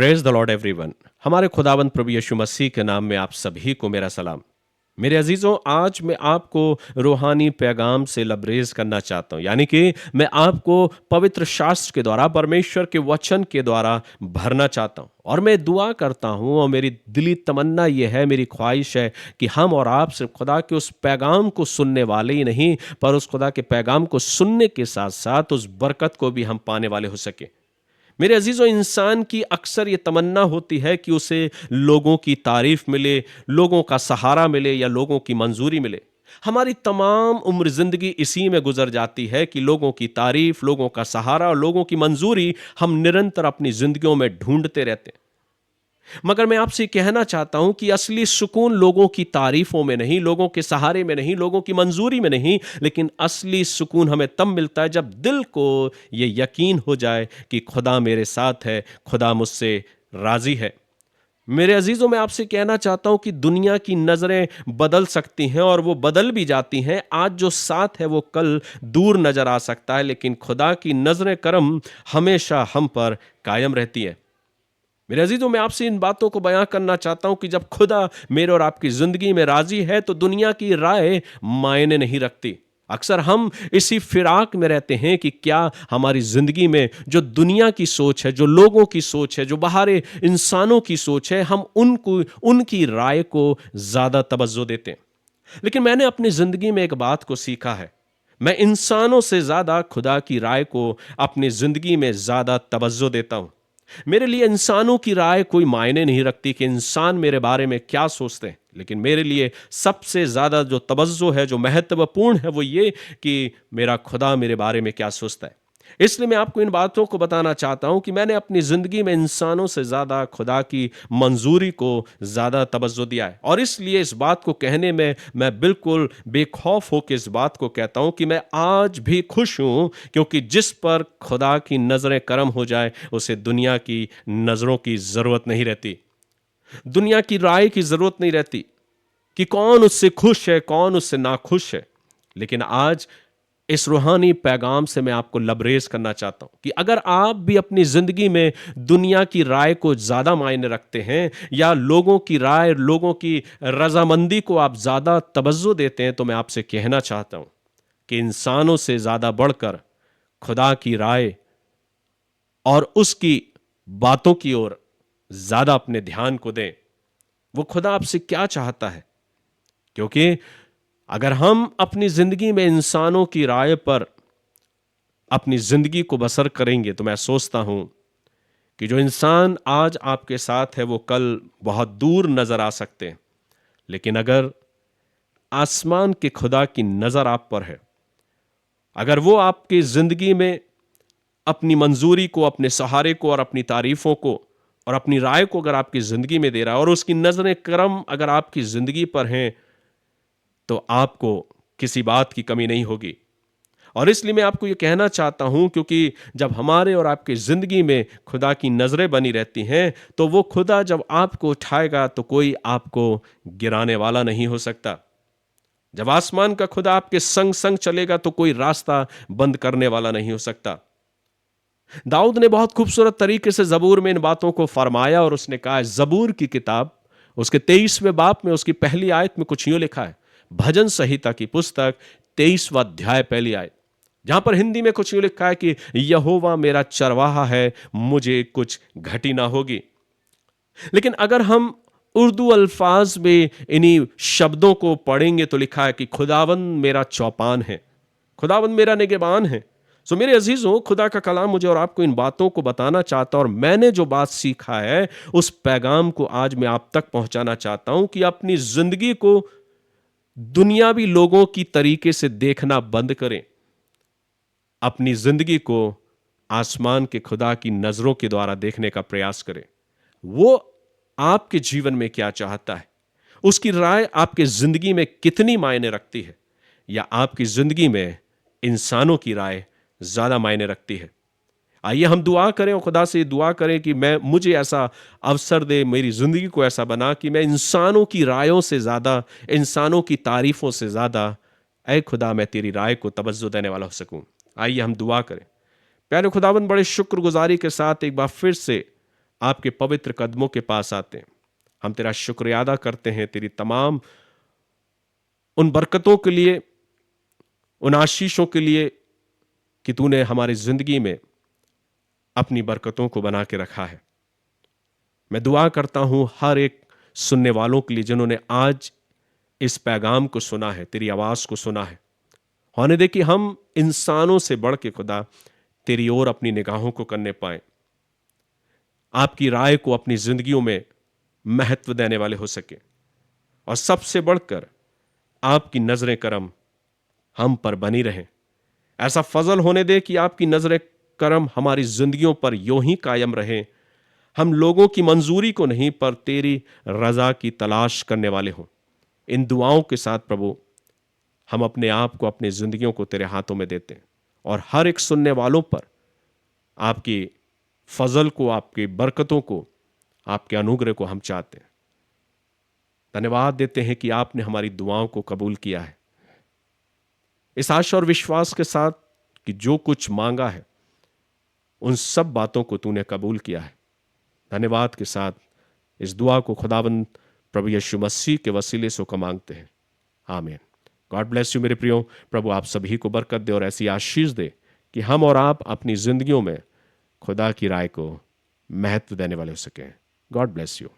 Praise the Lord everyone. हमारे खुदावंद प्रभु यीशु मसीह के नाम में आप सभी को मेरा सलाम। मेरे अजीजों, आज मैं आपको रूहानी पैगाम से लबरेज करना चाहता हूं, यानी कि मैं आपको पवित्र शास्त्र के द्वारा, परमेश्वर के वचन के द्वारा भरना चाहता हूं। और मैं दुआ करता हूं और मेरी दिली तमन्ना यह है, मेरी ख्वाहिश है कि हम और आप सिर्फ खुदा के उस पैगाम को सुनने वाले ही नहीं, पर उस खुदा के पैगाम को सुनने के साथ साथ उस बरकत को भी हम पाने वाले हो सके। मेरे अजीजों, इंसान की अक्सर ये तमन्ना होती है कि उसे लोगों की तारीफ मिले, लोगों का सहारा मिले या लोगों की मंजूरी मिले। हमारी तमाम उम्र जिंदगी इसी में गुजर जाती है कि लोगों की तारीफ, लोगों का सहारा और लोगों की मंजूरी हम निरंतर अपनी जिंदगियों में ढूंढते रहते हैं। मगर मैं आपसे कहना चाहता हूं कि असली सुकून लोगों की तारीफों में नहीं, लोगों के सहारे में नहीं, लोगों की मंजूरी में नहीं, लेकिन असली सुकून हमें तब मिलता है जब दिल को यह यकीन हो जाए कि खुदा मेरे साथ है, खुदा मुझसे राजी है। मेरे अजीजों, मैं आपसे कहना चाहता हूं कि दुनिया की नजरें बदल सकती हैं और वो बदल भी जाती हैं। आज जो साथ है वो कल दूर नजर आ सकता है, लेकिन खुदा की नजरें करम हमेशा हम पर कायम रहती है। मेरे अजीजों, मैं आपसे इन बातों को बयां करना चाहता हूं कि जब खुदा मेरे और आपकी जिंदगी में राजी है तो दुनिया की राय मायने नहीं रखती। अक्सर हम इसी फिराक में रहते हैं कि क्या हमारी जिंदगी में जो दुनिया की सोच है, जो लोगों की सोच है, जो बाहरी इंसानों की सोच है, हम उनकी राय को ज्यादा तवज्जो देते हैं। लेकिन मैंने अपनी जिंदगी में एक बात को सीखा है, मैं इंसानों से ज्यादा खुदा की राय को अपनी जिंदगी में ज्यादा तवज्जो देता हूं। मेरे लिए इंसानों की राय कोई मायने नहीं रखती कि इंसान मेरे बारे में क्या सोचते हैं, लेकिन मेरे लिए सबसे ज्यादा जो तवज्जो है, जो महत्वपूर्ण है, वो ये कि मेरा खुदा मेरे बारे में क्या सोचता है। इसलिए मैं आपको इन बातों को बताना चाहता हूं कि मैंने अपनी जिंदगी में इंसानों से ज्यादा खुदा की मंजूरी को ज्यादा तवज्जो दिया है। और इसलिए इस बात को कहने में मैं बिल्कुल बेखौफ होकर इस बात को कहता हूं कि मैं आज भी खुश हूं, क्योंकि जिस पर खुदा की नजरें करम हो जाए उसे दुनिया की नजरों की जरूरत नहीं रहती, दुनिया की राय की जरूरत नहीं रहती कि कौन उससे खुश है, कौन उससे नाखुश है। लेकिन आज इस रूहानी पैगाम से मैं आपको लबरेज करना चाहता हूं कि अगर आप भी अपनी जिंदगी में दुनिया की राय को ज्यादा मायने रखते हैं या लोगों की राय, लोगों की रजामंदी को आप ज्यादा तवज्जो देते हैं, तो मैं आपसे कहना चाहता हूं कि इंसानों से ज्यादा बढ़कर खुदा की राय और उसकी बातों की ओर ज्यादा अपने ध्यान को दें। वो खुदा आपसे क्या चाहता है, क्योंकि अगर हम अपनी जिंदगी में इंसानों की राय पर अपनी जिंदगी को बसर करेंगे, तो मैं सोचता हूं कि जो इंसान आज आपके साथ है वो कल बहुत दूर नजर आ सकते हैं। लेकिन अगर आसमान के खुदा की नजर आप पर है, अगर वो आपकी जिंदगी में अपनी मंजूरी को, अपने सहारे को और अपनी तारीफों को और अपनी राय को अगर आपकी जिंदगी में दे रहा है और उसकी नजरें करम अगर आपकी जिंदगी पर हैं, तो आपको किसी बात की कमी नहीं होगी। और इसलिए मैं आपको यह कहना चाहता हूं, क्योंकि जब हमारे और आपकी जिंदगी में खुदा की नजरें बनी रहती हैं, तो वो खुदा जब आपको उठाएगा तो कोई आपको गिराने वाला नहीं हो सकता। जब आसमान का खुदा आपके संग संग चलेगा तो कोई रास्ता बंद करने वाला नहीं हो सकता। दाऊद ने बहुत खूबसूरत तरीके से जबूर में इन बातों को फरमाया और उसने कहा, जबूर की किताब उसके 23वें बाब में उसकी पहली आयत में कुछ यूं लिखा है, भजन संहिता की पुस्तक 23वां अध्याय पहली आयत, जहां पर हिंदी में कुछ यूं लिखा है कि यहोवा मेरा चरवाहा है, मुझे कुछ घटी ना होगी। लेकिन अगर हम उर्दू अल्फाज में इन्हीं शब्दों को पढ़ेंगे तो लिखा है कि खुदावंद मेरा चौपान है, खुदावंद मेरा निगहबान है। सो मेरे अजीजों, खुदा का कलाम मुझे और आपको इन बातों को बताना चाहता है, और मैंने जो बात सीखा है उस पैगाम को आज मैं आप तक पहुंचाना चाहता हूं कि अपनी जिंदगी को दुनियावी लोगों की तरीके से देखना बंद करें, अपनी जिंदगी को आसमान के खुदा की नजरों के द्वारा देखने का प्रयास करें। वो आपके जीवन में क्या चाहता है, उसकी राय आपके जिंदगी में कितनी मायने रखती है, या आपकी जिंदगी में इंसानों की राय ज्यादा मायने रखती है। आइए हम दुआ करें और खुदा से दुआ करें कि मुझे ऐसा अवसर दे, मेरी जिंदगी को ऐसा बना कि मैं इंसानों की रायों से ज्यादा, इंसानों की तारीफों से ज्यादा, ऐ खुदा, मैं तेरी राय को तवज्जो देने वाला हो सकूं। आइए हम दुआ करें। प्यारे खुदावंद, बड़े शुक्रगुजारी के साथ एक बार फिर से आपके पवित्र कदमों के पास आते हैं। हम तेरा शुक्रिया अदा करते हैं तेरी तमाम उन बरकतों के लिए, उन आशीषों के लिए कि तूने हमारी जिंदगी में अपनी बरकतों को बना के रखा है। मैं दुआ करता हूं हर एक सुनने वालों के लिए जिन्होंने आज इस पैगाम को सुना है, तेरी आवाज को सुना है। होने दे कि हम इंसानों से बढ़ के खुदा तेरी ओर अपनी निगाहों को करने पाए, आपकी राय को अपनी जिंदगियों में महत्व देने वाले हो सके, और सबसे बढ़कर आपकी नजरें करम हम पर बनी रहें। ऐसा फजल होने दे कि आपकी नजरें करम हमारी जिंदगियों पर यूं ही कायम रहे। हम लोगों की मंजूरी को नहीं पर तेरी रजा की तलाश करने वाले हों। इन दुआओं के साथ प्रभु हम अपने आप को, अपनी जिंदगियों को तेरे हाथों में देते हैं, और हर एक सुनने वालों पर आपकी फजल को, आपकी बरकतों को, आपके अनुग्रह को हम चाहते हैं। धन्यवाद देते हैं कि आपने हमारी दुआओं को कबूल किया है, इस आशा और विश्वास के साथ कि जो कुछ मांगा है उन सब बातों को तूने कबूल किया है। धन्यवाद के साथ इस दुआ को खुदावंद प्रभु यीशु मसीह के वसीले से को मांगते हैं, आमीन। गॉड ब्लेस यू मेरे प्रियो। प्रभु आप सभी को बरकत दे और ऐसी आशीष दे कि हम और आप अपनी जिंदगियों में खुदा की राय को महत्व देने वाले हो सकें। God bless you.